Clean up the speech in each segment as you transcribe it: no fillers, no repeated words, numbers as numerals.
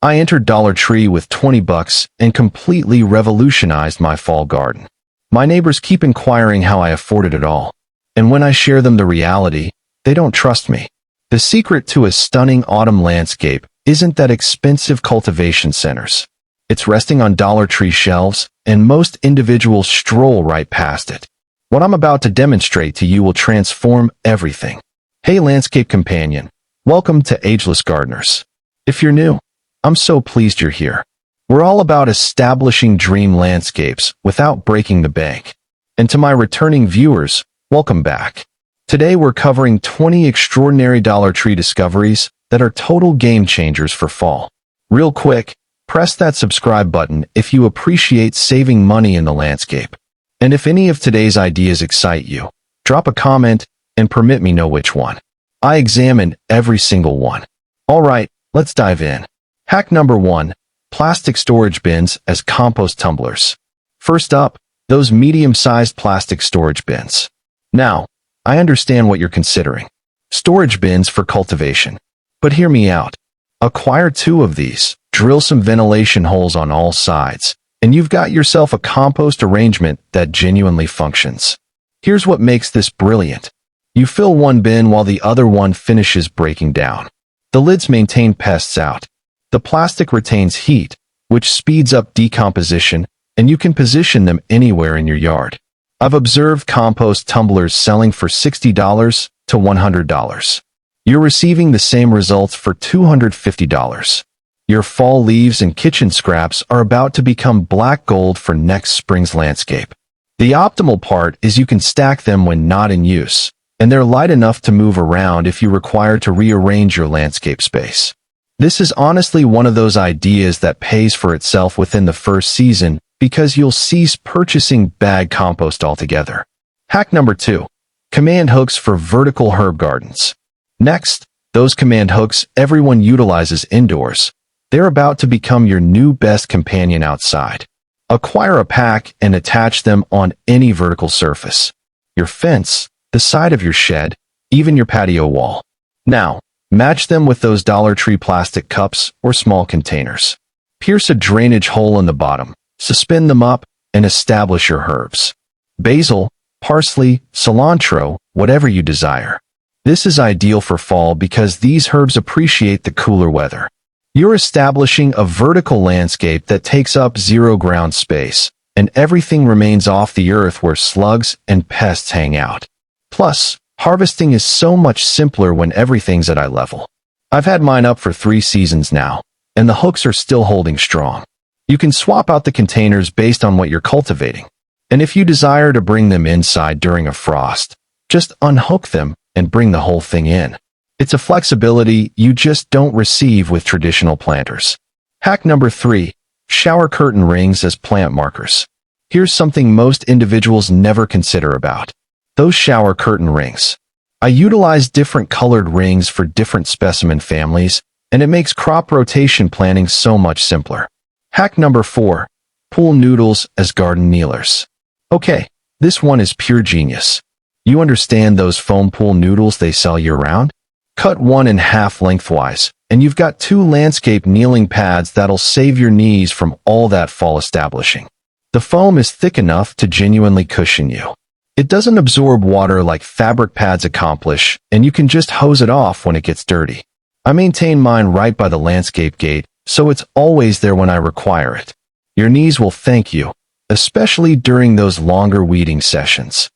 I entered Dollar Tree with 20 bucks and completely revolutionized my fall garden. My neighbors keep inquiring how I afforded it all. And when I share them the reality, they don't trust me. The secret to a stunning autumn landscape isn't that expensive cultivation centers. It's resting on Dollar Tree shelves, and most individuals stroll right past it. What I'm about to demonstrate to you will transform everything. Hey landscape companion, welcome to Ageless Gardeners. If you're new, I'm so pleased you're here. We're all about establishing dream landscapes without breaking the bank. And to my returning viewers, welcome back. Today we're covering 20 extraordinary Dollar Tree discoveries that are total game changers for fall. Real quick, press that subscribe button if you appreciate saving money in the landscape. And if any of today's ideas excite you, drop a comment and permit me know which one. I examined every single one. Alright, let's dive in. Hack number 1. Plastic storage bins as compost tumblers. First up, those medium-sized plastic storage bins. Now, I understand what you're considering. Storage bins for cultivation. But hear me out. Acquire 2 of these, drill some ventilation holes on all sides, and you've got yourself a compost arrangement that genuinely functions. Here's what makes this brilliant. You fill one bin while the other one finishes breaking down. The lids maintain pests out. The plastic retains heat, which speeds up decomposition, and you can position them anywhere in your yard. I've observed compost tumblers selling for $60 to $100. You're receiving the same results for $250. Your fall leaves and kitchen scraps are about to become black gold for next spring's landscape. The optimal part is you can stack them when not in use, and they're light enough to move around if you require to rearrange your landscape space. This is honestly one of those ideas that pays for itself within the first season because you'll cease purchasing bag compost altogether. Hack number 2. Command hooks for vertical herb gardens. Next, those command hooks everyone utilizes indoors. They're about to become your new best companion outside. Acquire a pack and attach them on any vertical surface. Your fence, the side of your shed, even your patio wall. Now, match them with those Dollar Tree plastic cups or small containers. Pierce a drainage hole in the bottom, suspend them up, and establish your herbs. Basil, parsley, cilantro, whatever you desire. This is ideal for fall because these herbs appreciate the cooler weather. You're establishing a vertical landscape that takes up zero ground space, and everything remains off the earth where slugs and pests hang out. Plus, harvesting is so much simpler when everything's at eye level. I've had mine up for 3 seasons now, and the hooks are still holding strong. You can swap out the containers based on what you're cultivating. And if you desire to bring them inside during a frost, just unhook them and bring the whole thing in. It's a flexibility you just don't receive with traditional planters. Hack number 3. Shower curtain rings as plant markers. Here's something most individuals never consider about. Those shower curtain rings. I utilize different colored rings for different specimen families, and it makes crop rotation planning so much simpler. Hack number 4. Pool noodles as garden kneelers. Okay, this one is pure genius. You understand those foam pool noodles they sell year-round? Cut one in half lengthwise, and you've got 2 landscape kneeling pads that'll save your knees from all that fall establishing. The foam is thick enough to genuinely cushion you. It doesn't absorb water like fabric pads accomplish, and you can just hose it off when it gets dirty. I maintain mine right by the landscape gate, so it's always there when I require it. Your knees will thank you, especially during those longer weeding sessions.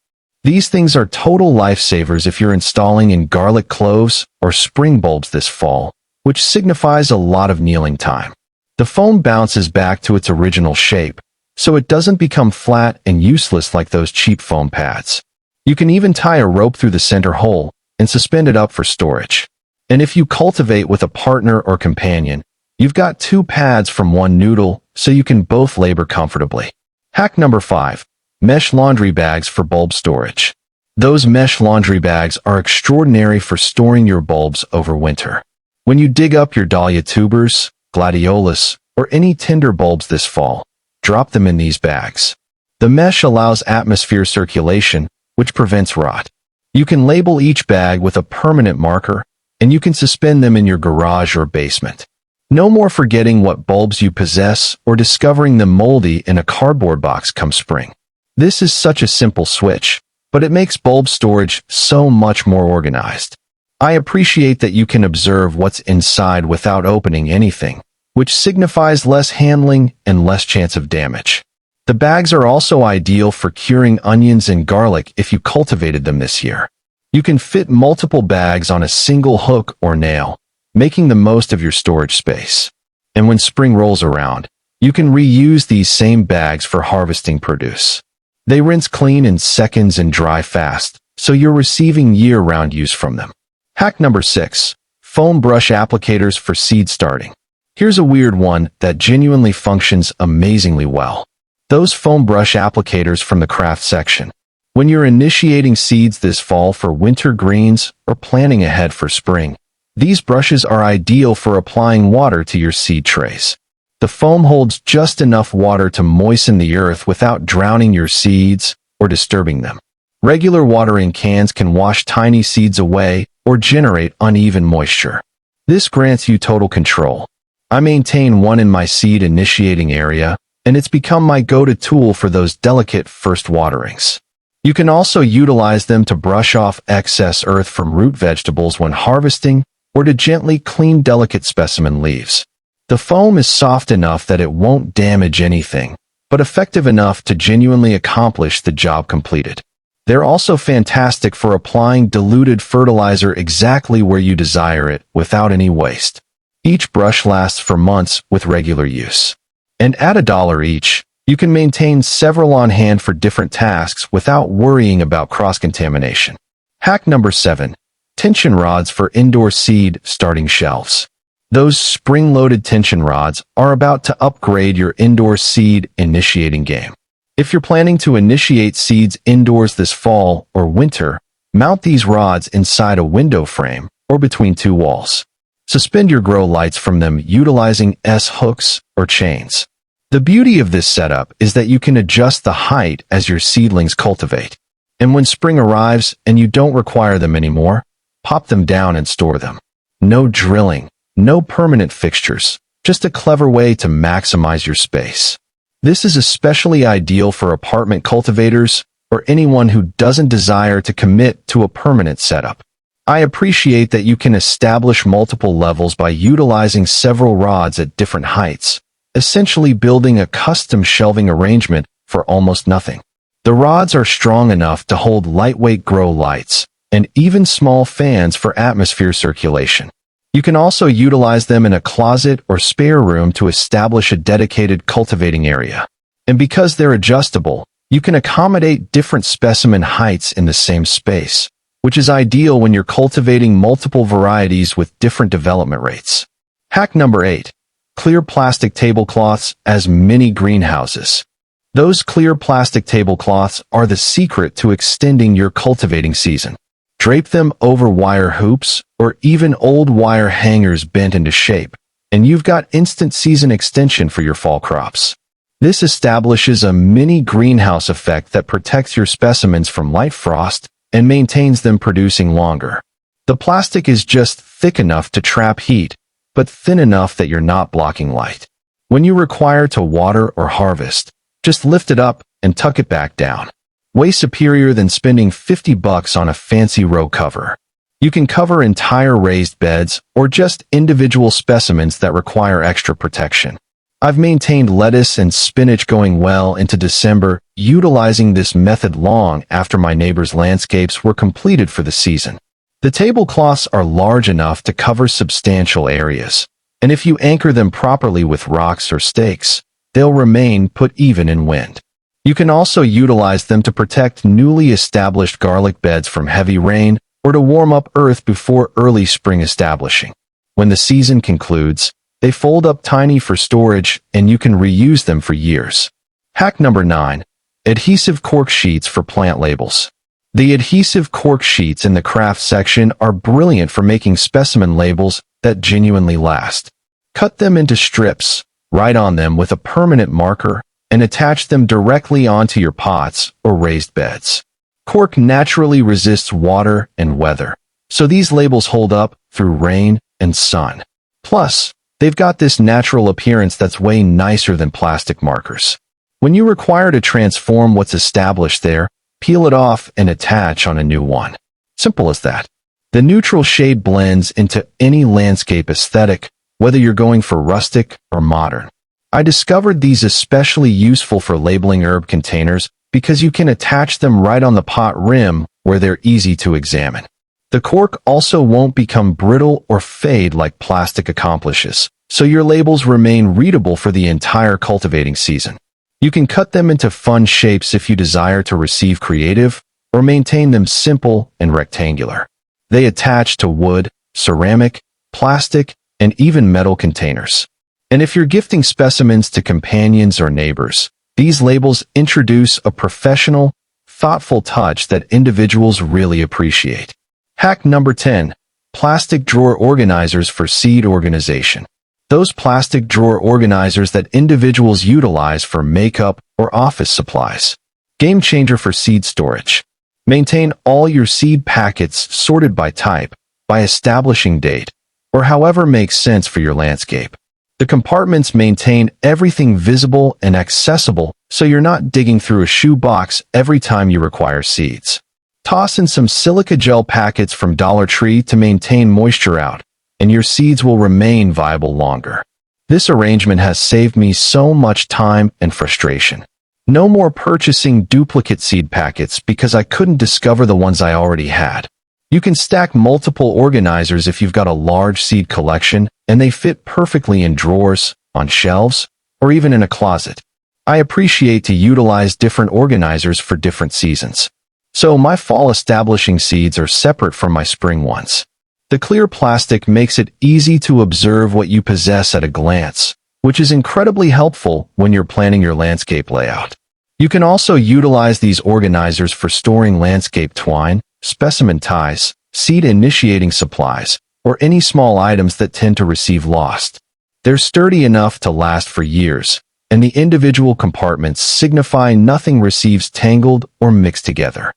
These things are total lifesavers if you're installing in garlic cloves or spring bulbs this fall, which signifies a lot of kneeling time. The foam bounces back to its original shape, so it doesn't become flat and useless like those cheap foam pads. You can even tie a rope through the center hole and suspend it up for storage. And if you cultivate with a partner or companion, you've got 2 pads from one noodle, so you can both labor comfortably. Hack number 5. Mesh laundry bags for bulb storage. Those mesh laundry bags are extraordinary for storing your bulbs over winter. When you dig up your dahlia tubers, gladiolus, or any tender bulbs this fall, drop them in these bags. The mesh allows atmosphere circulation, which prevents rot. You can label each bag with a permanent marker, and you can suspend them in your garage or basement. No more forgetting what bulbs you possess or discovering them moldy in a cardboard box come spring. This is such a simple switch, but it makes bulb storage so much more organized. I appreciate that you can observe what's inside without opening anything, which signifies less handling and less chance of damage. The bags are also ideal for curing onions and garlic if you cultivated them this year. You can fit multiple bags on a single hook or nail, making the most of your storage space. And when spring rolls around, you can reuse these same bags for harvesting produce. They rinse clean in seconds and dry fast, so you're receiving year-round use from them. Hack number 6. Foam brush applicators for seed starting. Here's a weird one that genuinely functions amazingly well. Those foam brush applicators from the craft section. When you're initiating seeds this fall for winter greens or planning ahead for spring, these brushes are ideal for applying water to your seed trays. The foam holds just enough water to moisten the earth without drowning your seeds or disturbing them. Regular watering cans can wash tiny seeds away or generate uneven moisture. This grants you total control. I maintain one in my seed initiating area, and it's become my go-to tool for those delicate first waterings. You can also utilize them to brush off excess earth from root vegetables when harvesting, or to gently clean delicate specimen leaves. The foam is soft enough that it won't damage anything, but effective enough to genuinely accomplish the job completed. They're also fantastic for applying diluted fertilizer exactly where you desire it without any waste. Each brush lasts for months with regular use. And at $1 each, you can maintain several on hand for different tasks without worrying about cross-contamination. Hack number 7. Tension rods for indoor seed starting shelves. Those spring-loaded tension rods are about to upgrade your indoor seed initiating game. If you're planning to initiate seeds indoors this fall or winter, mount these rods inside a window frame or between two walls. Suspend your grow lights from them utilizing S-hooks or chains. The beauty of this setup is that you can adjust the height as your seedlings cultivate. And when spring arrives and you don't require them anymore, pop them down and store them. No drilling, no permanent fixtures, just a clever way to maximize your space. This is especially ideal for apartment cultivators or anyone who doesn't desire to commit to a permanent setup. I appreciate that you can establish multiple levels by utilizing several rods at different heights, essentially building a custom shelving arrangement for almost nothing. The rods are strong enough to hold lightweight grow lights and even small fans for atmosphere circulation. You can also utilize them in a closet or spare room to establish a dedicated cultivating area. And because they're adjustable, you can accommodate different specimen heights in the same space, which is ideal when you're cultivating multiple varieties with different development rates. Hack number 8. Clear plastic tablecloths as mini greenhouses. Those clear plastic tablecloths are the secret to extending your cultivating season. Drape them over wire hoops or even old wire hangers bent into shape, and you've got instant season extension for your fall crops. This establishes a mini greenhouse effect that protects your specimens from light frost and maintains them producing longer. The plastic is just thick enough to trap heat, but thin enough that you're not blocking light. When you require to water or harvest, just lift it up and tuck it back down. Way superior than spending $50 on a fancy row cover. You can cover entire raised beds or just individual specimens that require extra protection. I've maintained lettuce and spinach going well into December, utilizing this method long after my neighbors' landscapes were completed for the season. The tablecloths are large enough to cover substantial areas, and if you anchor them properly with rocks or stakes, they'll remain put even in wind. You can also utilize them to protect newly established garlic beds from heavy rain or to warm up earth before early spring establishing. When the season concludes, they fold up tiny for storage and you can reuse them for years. Hack number 9. Adhesive cork sheets for plant labels. The adhesive cork sheets in the craft section are brilliant for making specimen labels that genuinely last. Cut them into strips, write on them with a permanent marker, and attach them directly onto your pots or raised beds. Cork naturally resists water and weather, so these labels hold up through rain and sun. Plus, They've got this natural appearance that's way nicer than plastic markers. When you require to transform what's established there, peel it off and attach on a new one. Simple as that. The neutral shade blends into any landscape aesthetic, whether you're going for rustic or modern. I discovered these especially useful for labeling herb containers because you can attach them right on the pot rim where they're easy to examine. The cork also won't become brittle or fade like plastic accomplishes, so your labels remain readable for the entire cultivating season. You can cut them into fun shapes if you desire to receive creative, or maintain them simple and rectangular. They attach to wood, ceramic, plastic, and even metal containers. And if you're gifting specimens to companions or neighbors, these labels introduce a professional, thoughtful touch that individuals really appreciate. Hack number 10. Plastic drawer organizers for seed organization. Those plastic drawer organizers that individuals utilize for makeup or office supplies. Game changer for seed storage. Maintain all your seed packets sorted by type, by establishing date, or however makes sense for your landscape. The compartments maintain everything visible and accessible, so you're not digging through a shoebox every time you require seeds. Toss in some silica gel packets from Dollar Tree to maintain moisture out, and your seeds will remain viable longer. This arrangement has saved me so much time and frustration. No more purchasing duplicate seed packets because I couldn't discover the ones I already had. You can stack multiple organizers if you've got a large seed collection, and they fit perfectly in drawers, on shelves, or even in a closet. I appreciate to utilize different organizers for different seasons. So my fall establishing seeds are separate from my spring ones. The clear plastic makes it easy to observe what you possess at a glance, which is incredibly helpful when you're planning your landscape layout. You can also utilize these organizers for storing landscape twine, specimen ties, seed initiating supplies, or any small items that tend to receive lost. They're sturdy enough to last for years, and the individual compartments signify nothing receives tangled or mixed together.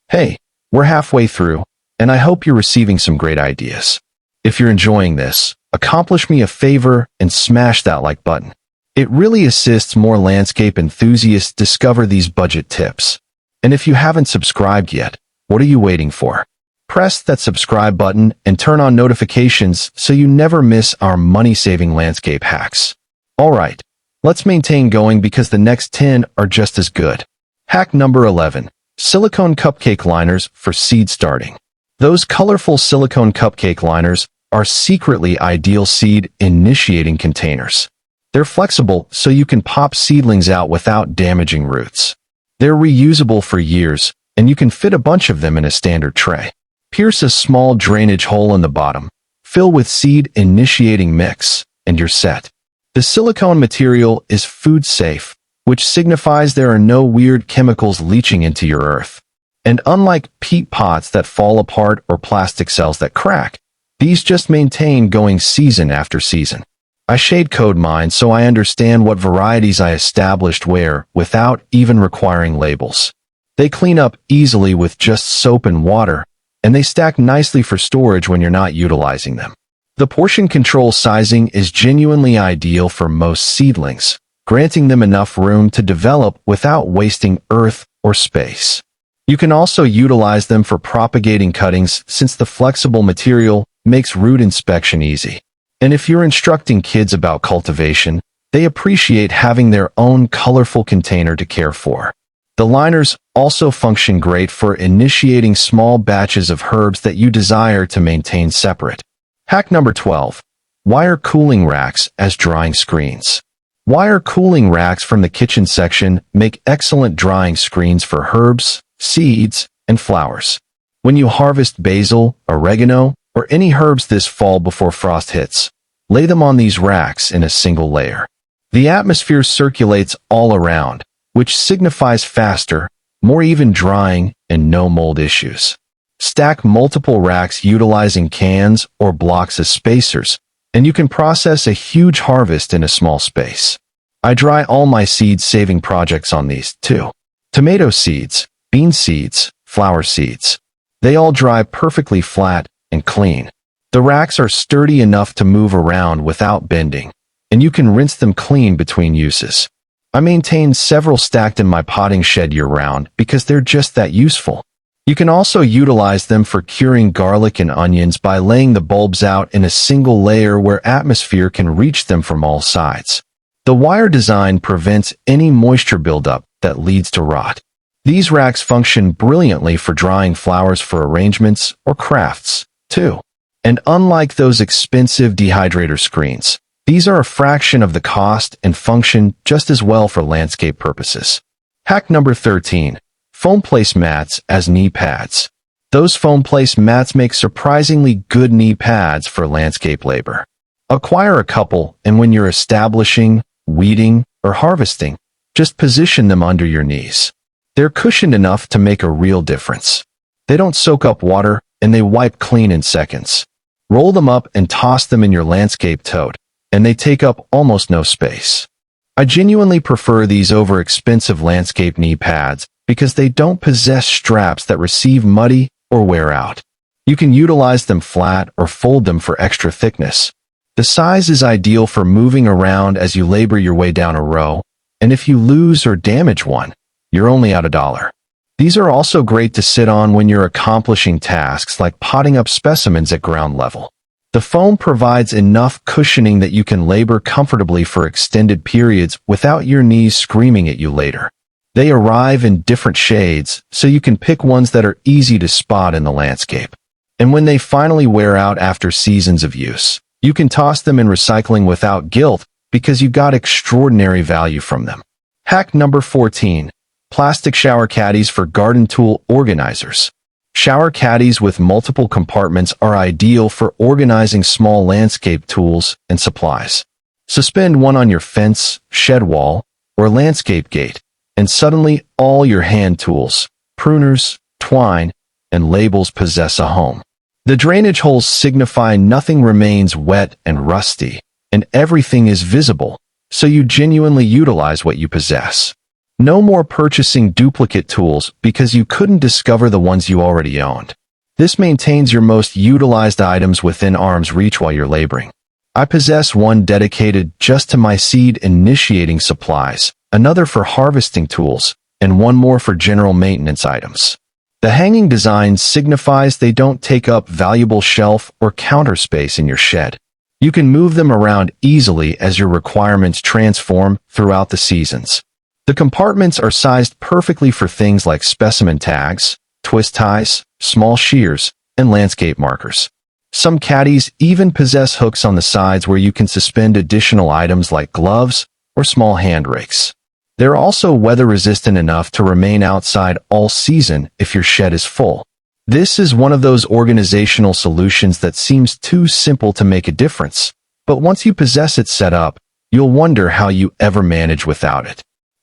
Hey, we're halfway through, and I hope you're receiving some great ideas. If you're enjoying this, accomplish me a favor and smash that like button. It really assists more landscape enthusiasts discover these budget tips. And if you haven't subscribed yet, what are you waiting for? Press that subscribe button and turn on notifications so you never miss our money-saving landscape hacks. Alright, let's maintain going because the next 10 are just as good. Hack number 11. Silicone cupcake liners for seed starting. Those colorful silicone cupcake liners are secretly ideal seed initiating containers. They're flexible so you can pop seedlings out without damaging roots. They're reusable for years, and you can fit a bunch of them in a standard tray. Pierce a small drainage hole in the bottom, fill with seed initiating mix, and you're set. The silicone material is food safe, which signifies there are no weird chemicals leaching into your earth. And unlike peat pots that fall apart or plastic cells that crack, these just maintain going season after season. I shade code mine so I understand what varieties I established where without even requiring labels. They clean up easily with just soap and water, and they stack nicely for storage when you're not utilizing them. The portion control sizing is genuinely ideal for most seedlings, granting them enough room to develop without wasting earth or space. You can also utilize them for propagating cuttings since the flexible material makes root inspection easy. And if you're instructing kids about cultivation, they appreciate having their own colorful container to care for. The liners also function great for initiating small batches of herbs that you desire to maintain separate. Hack number 12. Wire cooling racks as drying screens. Wire cooling racks from the kitchen section make excellent drying screens for herbs, seeds, and flowers. When you harvest basil, oregano, or any herbs this fall before frost hits, lay them on these racks in a single layer. The atmosphere circulates all around, which signifies faster, more even drying, and no mold issues. Stack multiple racks utilizing cans or blocks as spacers, and you can process a huge harvest in a small space. I dry all my seed-saving projects on these, too. Tomato seeds, bean seeds, flower seeds. They all dry perfectly flat and clean. The The racks are sturdy enough to move around without bending, and you can rinse them clean between uses. I maintain several stacked in my potting shed year-round because they're just that useful. You can also utilize them for curing garlic and onions by laying the bulbs out in a single layer where atmosphere can reach them from all sides. The wire design prevents any moisture buildup that leads to rot. These racks function brilliantly for drying flowers for arrangements or crafts, too. And unlike those expensive dehydrator screens, these are a fraction of the cost and function just as well for landscape purposes. Hack number 13. Foam place mats as knee pads. Those foam place mats make surprisingly good knee pads for landscape labor. Acquire a couple, and when you're establishing, weeding, or harvesting, just position them under your knees. They're cushioned enough to make a real difference. They don't soak up water, and they wipe clean in seconds. Roll them up and toss them in your landscape tote, and they take up almost no space. I genuinely prefer these over expensive landscape knee pads because they don't possess straps that receive muddy or wear out. You can utilize them flat or fold them for extra thickness. The size is ideal for moving around as you labor your way down a row, and if you lose or damage one, you're only out $1. These are also great to sit on when you're accomplishing tasks like potting up specimens at ground level. The foam provides enough cushioning that you can labor comfortably for extended periods without your knees screaming at you later. They arrive in different shades, so you can pick ones that are easy to spot in the landscape. And when they finally wear out after seasons of use, you can toss them in recycling without guilt because you got extraordinary value from them. Hack number 14. Plastic shower caddies for garden tool organizers. Shower caddies with multiple compartments are ideal for organizing small landscape tools and supplies. Suspend one on your fence, shed wall, or landscape gate, and suddenly all your hand tools, pruners, twine, and labels possess a home. The drainage holes signify nothing remains wet and rusty, and everything is visible, so you genuinely utilize what you possess. No more purchasing duplicate tools because you couldn't discover the ones you already owned. This maintains your most utilized items within arm's reach while you're laboring. I possess one dedicated just to my seed initiating supplies, another for harvesting tools, and one more for general maintenance items. The hanging design signifies they don't take up valuable shelf or counter space in your shed. You can move them around easily as your requirements transform throughout the seasons. The compartments are sized perfectly for things like specimen tags, twist ties, small shears, and landscape markers. Some caddies even possess hooks on the sides where you can suspend additional items like gloves or small hand rakes. They're also weather-resistant enough to remain outside all season if your shed is full. This is one of those organizational solutions that seems too simple to make a difference, but once you possess it set up, you'll wonder how you ever manage without it.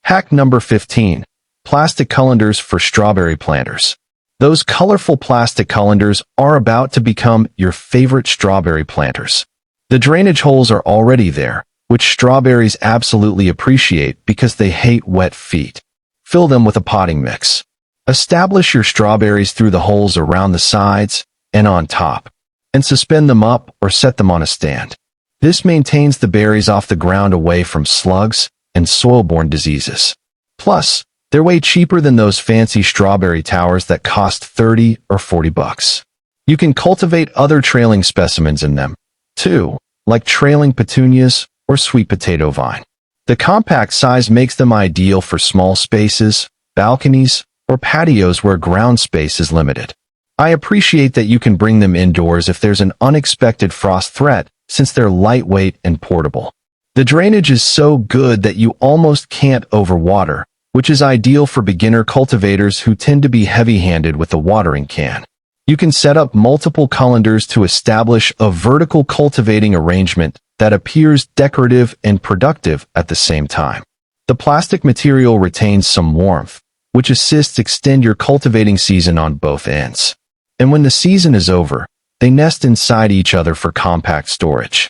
Hack number 15. Plastic colanders for strawberry planters. Those colorful plastic colanders are about to become your favorite strawberry planters. The drainage holes are already there, which strawberries absolutely appreciate because they hate wet feet. Fill them with a potting mix. Establish your strawberries through the holes around the sides and on top, and suspend them up or set them on a stand. This maintains the berries off the ground away from slugs and soil-borne diseases. Plus, they're way cheaper than those fancy strawberry towers that cost $30 or $40. You can cultivate other trailing specimens in them, too, like trailing petunias or sweet potato vine. The compact size makes them ideal for small spaces, balconies, or patios where ground space is limited. I appreciate that you can bring them indoors if there's an unexpected frost threat, since they're lightweight and portable. The drainage is so good that you almost can't overwater, which is ideal for beginner cultivators who tend to be heavy-handed with a watering can. You can set up multiple colanders to establish a vertical cultivating arrangement that appears decorative and productive at the same time. The plastic material retains some warmth, which assists extend your cultivating season on both ends. And when the season is over, they nest inside each other for compact storage.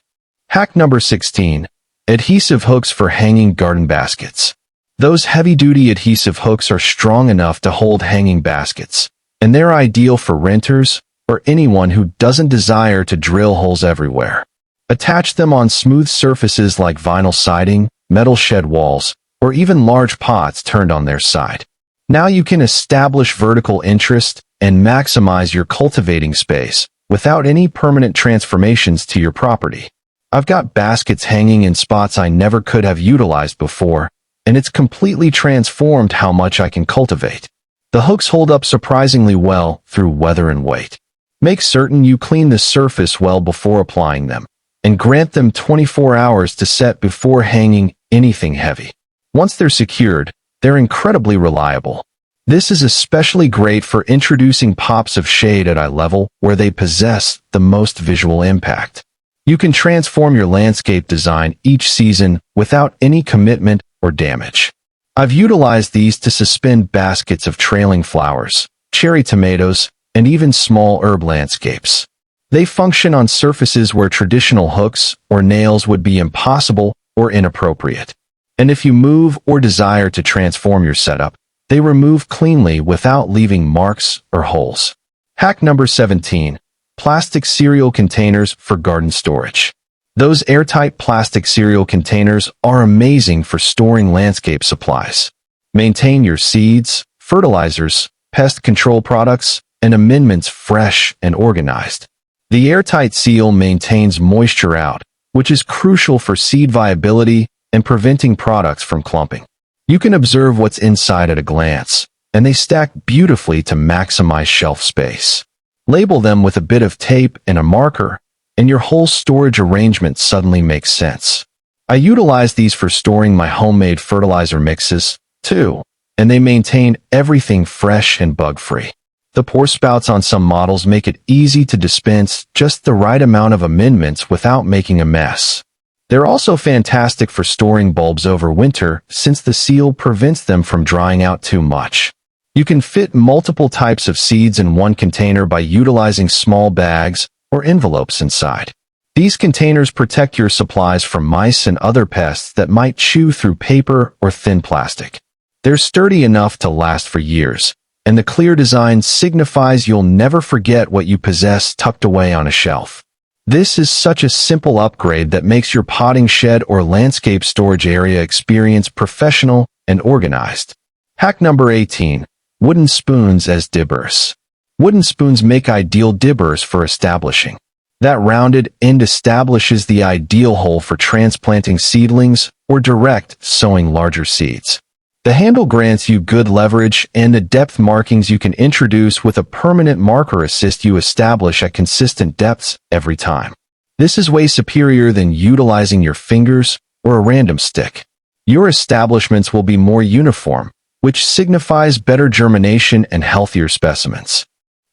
Hack number 16. Adhesive hooks for hanging garden baskets. Those heavy-duty adhesive hooks are strong enough to hold hanging baskets, and they're ideal for renters, or anyone who doesn't desire to drill holes everywhere. Attach them on smooth surfaces like vinyl siding, metal shed walls, or even large pots turned on their side. Now you can establish vertical interest and maximize your cultivating space without any permanent transformations to your property. I've got baskets hanging in spots I never could have utilized before, and it's completely transformed how much I can cultivate. The hooks hold up surprisingly well through weather and weight. Make certain you clean the surface well before applying them, and grant them 24 hours to set before hanging anything heavy. Once they're secured, they're incredibly reliable. This is especially great for introducing pops of shade at eye level where they possess the most visual impact. You can transform your landscape design each season without any commitment or damage. I've utilized these to suspend baskets of trailing flowers, cherry tomatoes, and even small herb landscapes. They function on surfaces where traditional hooks or nails would be impossible or inappropriate. And if you move or desire to transform your setup, they remove cleanly without leaving marks or holes. Hack number 17. Plastic cereal containers for garden storage. Those airtight plastic cereal containers are amazing for storing landscape supplies. Maintain your seeds, fertilizers, pest control products, and amendments fresh and organized. The airtight seal maintains moisture out, which is crucial for seed viability and preventing products from clumping. You can observe what's inside at a glance, and they stack beautifully to maximize shelf space. Label them with a bit of tape and a marker, and your whole storage arrangement suddenly makes sense. I utilize these for storing my homemade fertilizer mixes, too, and they maintain everything fresh and bug-free. The pour spouts on some models make it easy to dispense just the right amount of amendments without making a mess. They're also fantastic for storing bulbs over winter since the seal prevents them from drying out too much. You can fit multiple types of seeds in one container by utilizing small bags or envelopes inside. These containers protect your supplies from mice and other pests that might chew through paper or thin plastic. They're sturdy enough to last for years, and the clear design signifies you'll never forget what you possess tucked away on a shelf. This is such a simple upgrade that makes your potting shed or landscape storage area experience professional and organized. Hack number 18. Wooden spoons as dibbers. Wooden spoons make ideal dibbers for establishing. That rounded end establishes the ideal hole for transplanting seedlings or direct sowing larger seeds. The handle grants you good leverage, and the depth markings you can introduce with a permanent marker assist you establish at consistent depths every time. This is way superior than utilizing your fingers or a random stick. Your establishments will be more uniform, which signifies better germination and healthier specimens.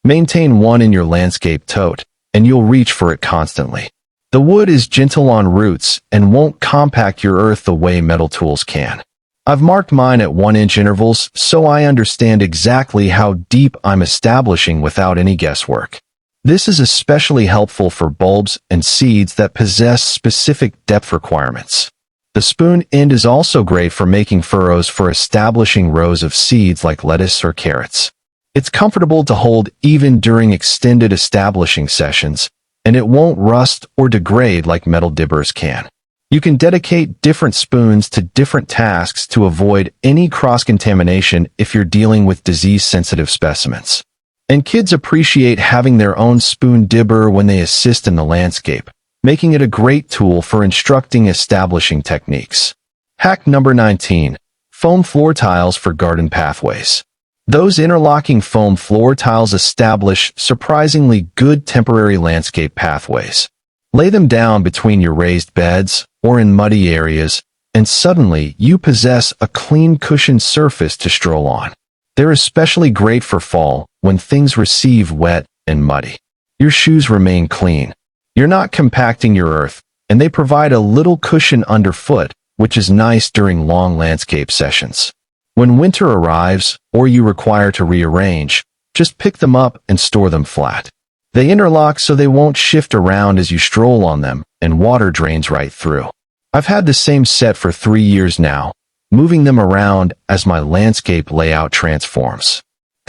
Maintain one in your landscape tote, and you'll reach for it constantly. The wood is gentle on roots and won't compact your earth the way metal tools can. I've marked mine at 1-inch intervals so I understand exactly how deep I'm establishing without any guesswork. This is especially helpful for bulbs and seeds that possess specific depth requirements. The spoon end is also great for making furrows for establishing rows of seeds like lettuce or carrots. It's comfortable to hold even during extended establishing sessions, and it won't rust or degrade like metal dibbers can. You can dedicate different spoons to different tasks to avoid any cross-contamination if you're dealing with disease-sensitive specimens. And kids appreciate having their own spoon dibber when they assist in the landscape, making it a great tool for instructing establishing techniques. Hack number 19. Foam floor tiles for garden pathways. Those interlocking foam floor tiles establish surprisingly good temporary landscape pathways. Lay them down between your raised beds or in muddy areas, and suddenly you possess a clean cushioned surface to stroll on. They're especially great for fall when things receive wet and muddy. Your shoes remain clean. You're not compacting your earth, and they provide a little cushion underfoot, which is nice during long landscape sessions. When winter arrives, or you require to rearrange, just pick them up and store them flat. They interlock so they won't shift around as you stroll on them, and water drains right through. I've had the same set for 3 years now, moving them around as my landscape layout transforms.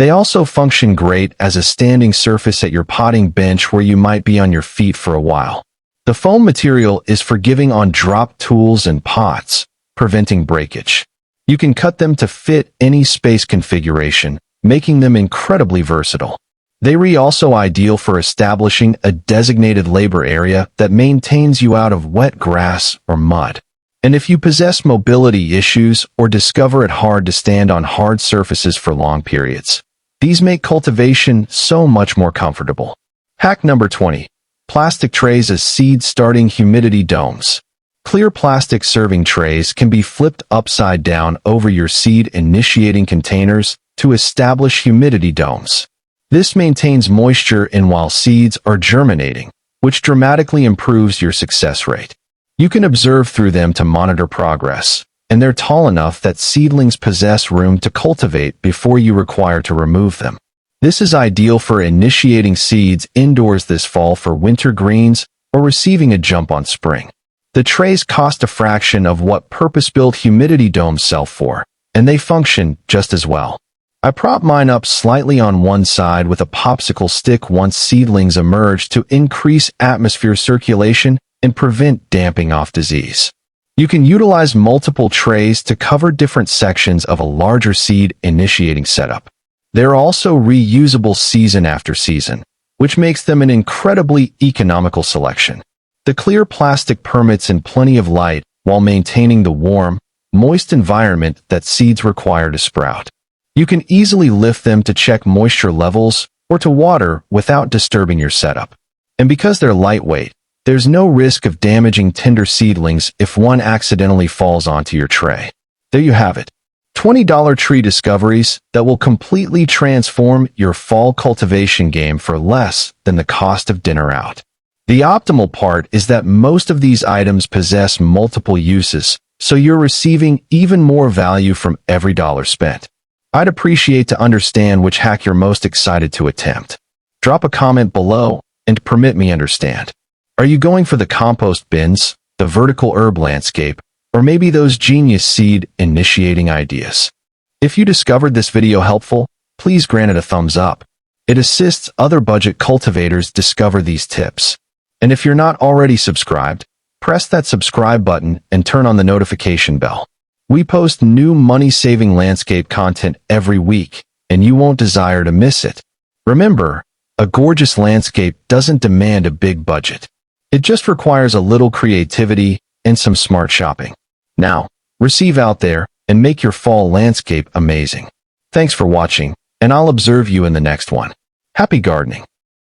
They also function great as a standing surface at your potting bench where you might be on your feet for a while. The foam material is forgiving on drop tools and pots, preventing breakage. You can cut them to fit any space configuration, making them incredibly versatile. They are also ideal for establishing a designated labor area that maintains you out of wet grass or mud. And if you possess mobility issues or discover it hard to stand on hard surfaces for long periods, these make cultivation so much more comfortable. Hack number 20. Plastic trays as seed-starting humidity domes. Clear plastic serving trays can be flipped upside down over your seed-initiating containers to establish humidity domes. This maintains moisture in while seeds are germinating, which dramatically improves your success rate. You can observe through them to monitor progress, and they're tall enough that seedlings possess room to cultivate before you require to remove them. This is ideal for initiating seeds indoors this fall for winter greens or receiving a jump on spring. The trays cost a fraction of what purpose-built humidity domes sell for, and they function just as well. I prop mine up slightly on one side with a popsicle stick once seedlings emerge to increase atmosphere circulation and prevent damping off disease. You can utilize multiple trays to cover different sections of a larger seed-initiating setup. They're also reusable season after season, which makes them an incredibly economical selection. The clear plastic permits in plenty of light while maintaining the warm, moist environment that seeds require to sprout. You can easily lift them to check moisture levels or to water without disturbing your setup. And because they're lightweight, there's no risk of damaging tender seedlings if one accidentally falls onto your tray. There you have it. $20 tree discoveries that will completely transform your fall cultivation game for less than the cost of dinner out. The optimal part is that most of these items possess multiple uses, so you're receiving even more value from every dollar spent. I'd appreciate to understand which hack you're most excited to attempt. Drop a comment below and permit me understand. Are you going for the compost bins, the vertical herb landscape, or maybe those genius seed initiating ideas? If you discovered this video helpful, please grant it a thumbs up. It assists other budget cultivators discover these tips. And if you're not already subscribed, press that subscribe button and turn on the notification bell. We post new money-saving landscape content every week, and you won't desire to miss it. Remember, a gorgeous landscape doesn't demand a big budget. It just requires a little creativity and some smart shopping. Now, receive out there and make your fall landscape amazing. Thanks for watching, and I'll observe you in the next one. Happy gardening!